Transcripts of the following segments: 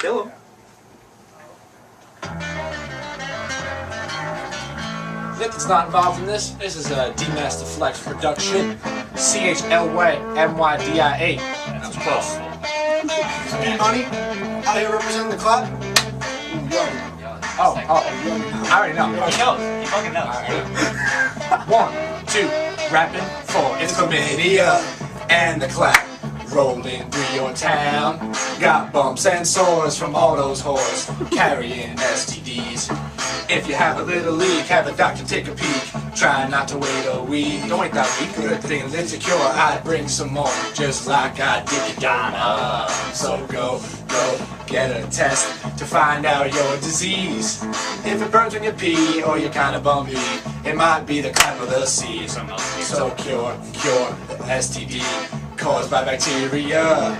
Kill him. Nick's not involved in this. This is a D-Master Flex production. CHLYMYDIA. That's close. Speed Money, out here representing the club. Oh, I already know. He knows. He fucking knows. 1, 2, rapping for it's chlamydia and the clap. Rolling through your town. Got bumps and sores from all those whores carrying STDs. If you have a little leak, have a doctor take a peek. Try not to wait a week. Don't wait that week. Good thing it's secure. I'd bring some more, just like I did to Donna. So go, get a test to find out your disease. If it burns when you pee or you're kinda bumpy, it might be the clap of the sea. So cure the STD caused by bacteria.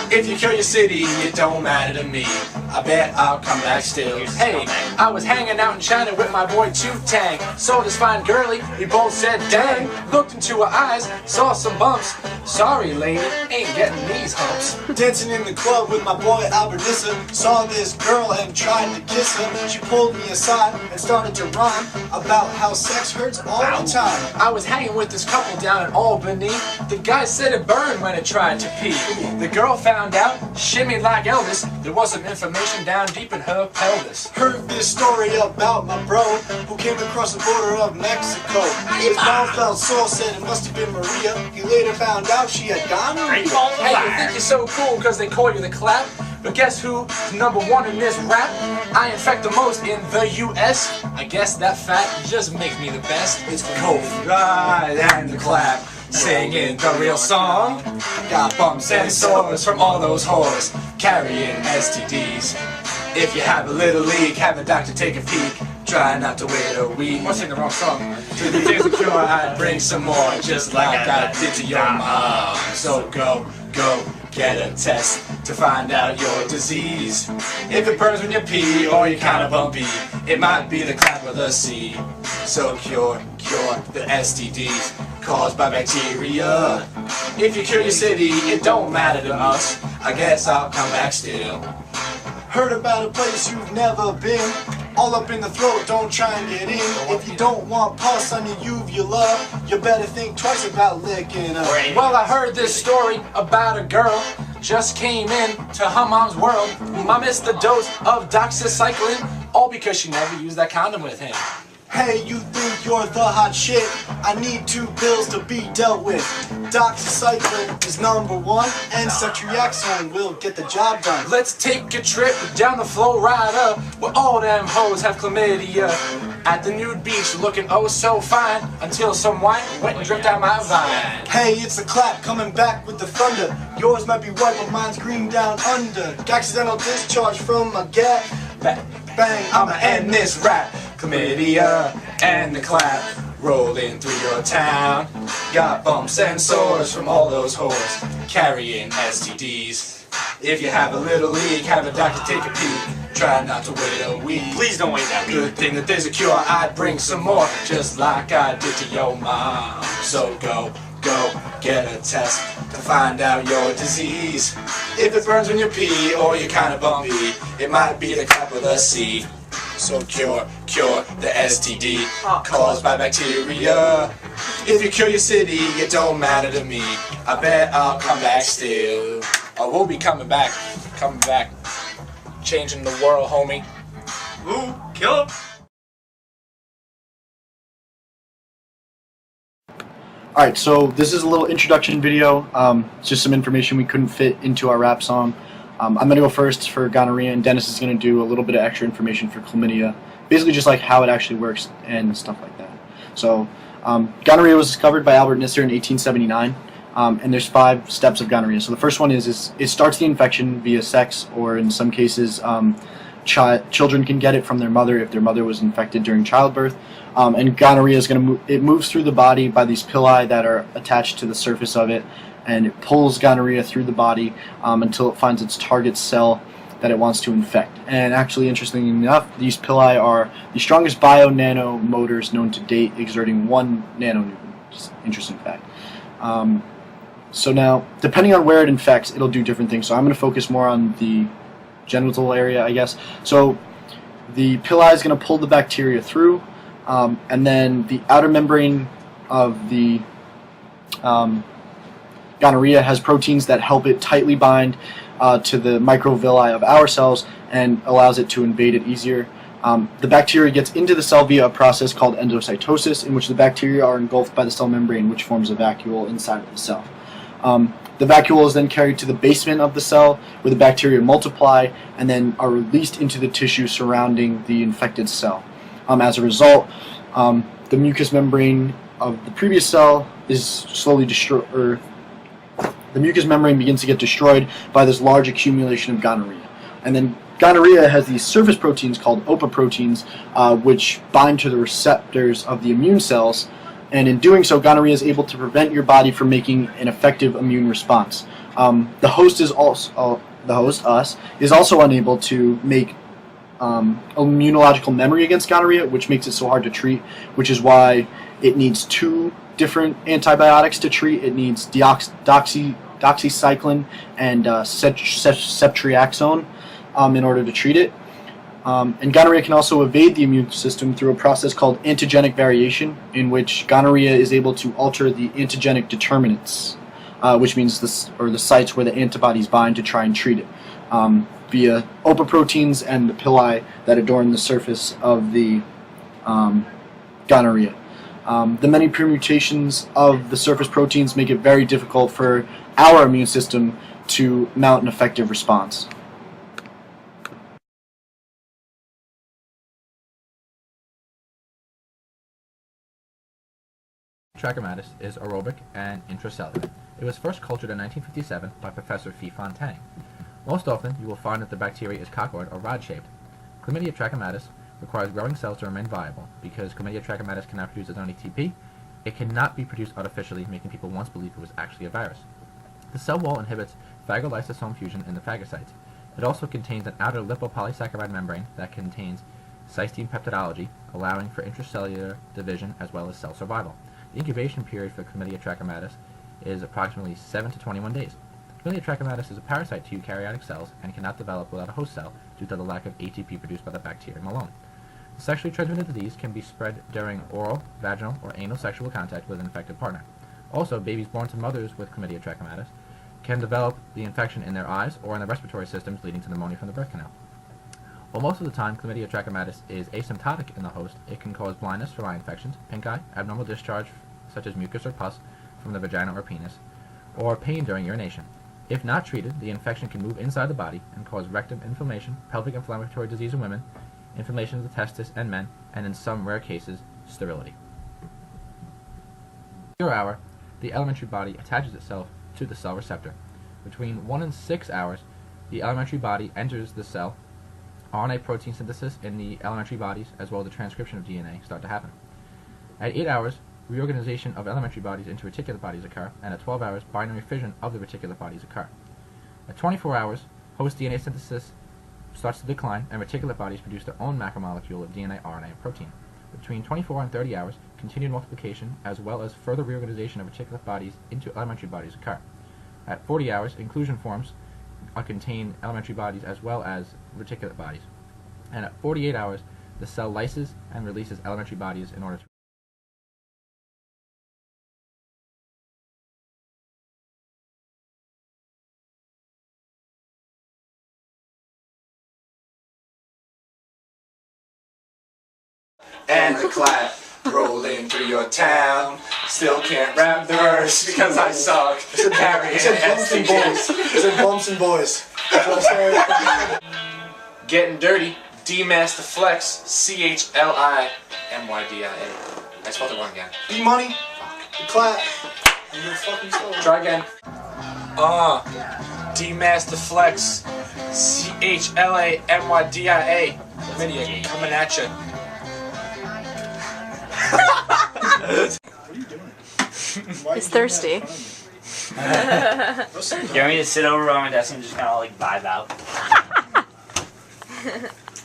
If you cure your city, it don't matter to me. I bet I'll come back still. Hey, I was hanging out in China with my boy Chu-Tang. Saw this fine girlie, we both said dang. Looked into her eyes, saw some bumps. Sorry lady, ain't getting these humps. Dancing in the club with my boy Albertissa. Saw this girl and tried to kiss her. She pulled me aside and started to rhyme about how sex hurts all the time. I was hanging with this couple down in Albany. The guy said it burned when it tried to pee. The girl found out, shimmied like Elvis. There was some information down deep in her pelvis. Heard this story about my bro who came across the border of Mexico. His mom felt sore, said it must have been Maria. He later found out she had gonorrhea. Hey, you think you're so cool because they call you the clap? But guess who's #1 in this rap? I infect the most in the US. I guess that fact just makes me the best. It's cold, right, and the clap. Singing the real song. Got bumps and sores from all those whores carrying STDs. If you have a little leak, have a doctor take a peek. Try not to wait a week. I'm singing the wrong song. To the days of cure, I'd bring some more, just like I did to your mom. So go, get a test to find out your disease. If it burns when you pee or you're kinda bumpy, it might be the clap of the sea. So cure the STDs caused by bacteria. If you cure your city, it don't matter to us. I guess I'll come back still. Heard about a place you've never been. All up in the throat, don't try and get in. If you don't want pus on your uvula, you better think twice about licking up. Well, I heard this story about a girl just came in to her mom's world. Mom missed the dose of doxycycline, all because she never used that condom with him. Hey, you think you're the hot shit? I need 2 pills to be dealt with. Doxycycline is #1, and ceftriaxone will get the job done. Let's take a trip down the Florida where all them hoes have chlamydia. At the nude beach looking oh so fine until some wine went and dripped out my vine. Hey, it's the clap coming back with the thunder. Yours might be white, but mine's green down under. Accidental discharge from my gat. Bang, I'ma end this rap. Chlamydia and the clap rolling through your town. Got bumps and sores from all those whores carrying STDs. If you have a little leak, have a doctor take a peek. Try not to wait a week. Please don't wait that week. Good thing that there's a cure. I'd bring some more, just like I did to your mom. So go, get a test to find out your disease. If it burns when you pee or you're kinda bumpy, it might be the clap of the sea. So cure the STD caused by bacteria. If you cure your city, it don't matter to me. I bet I'll come back still. Oh, we'll be coming back, changing the world, homie. Ooh, kill him. Alright, so this is a little introduction video. It's just some information we couldn't fit into our rap song. I'm going to go first for gonorrhea, and Dennis is going to do a little bit of extra information for chlamydia. Basically just like how it actually works and stuff like that. So, gonorrhea was discovered by Albert Nisser in 1879, and there's 5 steps of gonorrhea. So the first one is it starts the infection via sex, or in some cases, children can get it from their mother if their mother was infected during childbirth. And gonorrhea is going to it moves through the body by these pili that are attached to the surface of it, and it pulls gonorrhea through the body until it finds its target cell that it wants to infect. And actually, interestingly enough, these pili are the strongest bio-nanomotors known to date, exerting 1 nanonewton. Just interesting fact. So now, depending on where it infects, it'll do different things. So I'm going to focus more on the genital area, I guess. So the pili is going to pull the bacteria through, and then the outer membrane of the gonorrhea has proteins that help it tightly bind to the microvilli of our cells and allows it to invade it easier. The bacteria gets into the cell via a process called endocytosis, in which the bacteria are engulfed by the cell membrane, which forms a vacuole inside of the cell. The vacuole is then carried to the basement of the cell, where the bacteria multiply and then are released into the tissue surrounding the infected cell. As a result, the mucous membrane of the previous cell is slowly destroyed, or the mucous membrane begins to get destroyed by this large accumulation of gonorrhea. And then gonorrhea has these surface proteins called OPA proteins, which bind to the receptors of the immune cells, and in doing so, gonorrhea is able to prevent your body from making an effective immune response. The host, us, is also unable to make immunological memory against gonorrhea, which makes it so hard to treat, which is why it needs 2 different antibiotics to treat. It needs doxycycline and ceftriaxone in order to treat it. And gonorrhea can also evade the immune system through a process called antigenic variation, in which gonorrhea is able to alter the antigenic determinants, which means the sites where the antibodies bind to try and treat it, via OPA proteins and the pili that adorn the surface of the gonorrhea. The many permutations of the surface proteins make it very difficult for our immune system to mount an effective response. Trachomatis is aerobic and intracellular. It was first cultured in 1957 by Professor Fontaine. Most often, you will find that the bacteria is coccoid or rod-shaped. Chlamydia trachomatis requires growing cells to remain viable. Because Chlamydia trachomatis cannot produce its own ATP, it cannot be produced artificially, making people once believe it was actually a virus. The cell wall inhibits phagolysosome fusion in the phagocytes. It also contains an outer lipopolysaccharide membrane that contains cysteine peptidology, allowing for intracellular division as well as cell survival. The incubation period for Chlamydia trachomatis is approximately 7 to 21 days. Chlamydia trachomatis is a parasite to eukaryotic cells and cannot develop without a host cell due to the lack of ATP produced by the bacterium alone. The sexually transmitted disease can be spread during oral, vaginal, or anal sexual contact with an infected partner. Also, babies born to mothers with Chlamydia trachomatis can develop the infection in their eyes or in their respiratory systems, leading to pneumonia from the birth canal. While most of the time Chlamydia trachomatis is asymptotic in the host, it can cause blindness from eye infections, pink eye, abnormal discharge such as mucus or pus from the vagina or penis, or pain during urination. If not treated, the infection can move inside the body and cause rectum inflammation, pelvic inflammatory disease in women, inflammation of the testis in men, and in some rare cases, sterility. Per hour, the elementary body attaches itself to the cell receptor. Between 1 and 6 hours, the elementary body enters the cell. RNA protein synthesis in the elementary bodies, as well as the transcription of DNA, start to happen. At 8 hours, reorganization of elementary bodies into reticulate bodies occur, and at 12 hours, binary fission of the reticulate bodies occur. At 24 hours, host DNA synthesis starts to decline, and reticulate bodies produce their own macromolecule of DNA, RNA, and protein. Between 24 and 30 hours, continued multiplication, as well as further reorganization of reticulate bodies into elementary bodies occur. At 40 hours, inclusion forms contain elementary bodies as well as reticulate bodies. And at 48 hours, the cell lyses and releases elementary bodies in order to And the clap rolling through your town. Still can't rap the verse because I suck. Carrying Bumps and boys. It's in Bumps and Boys. Getting dirty. D-Master Flex. CHLIMYDIA. I spelled it wrong again. E-Money. The clap. And your fucking soul. Try again. D-Master Flex. CHLAMYDIA. Chlamydia coming at you. He's thirsty. You want me to sit over on my desk and just kind of like vibe out?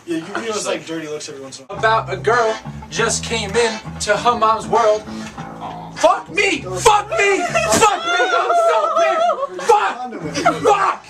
Yeah, you give us like dirty looks every once in a while. About a girl just came in to her mom's world. Fuck me! Fuck me! Fuck me! I'm so big! Fuck! Fuck!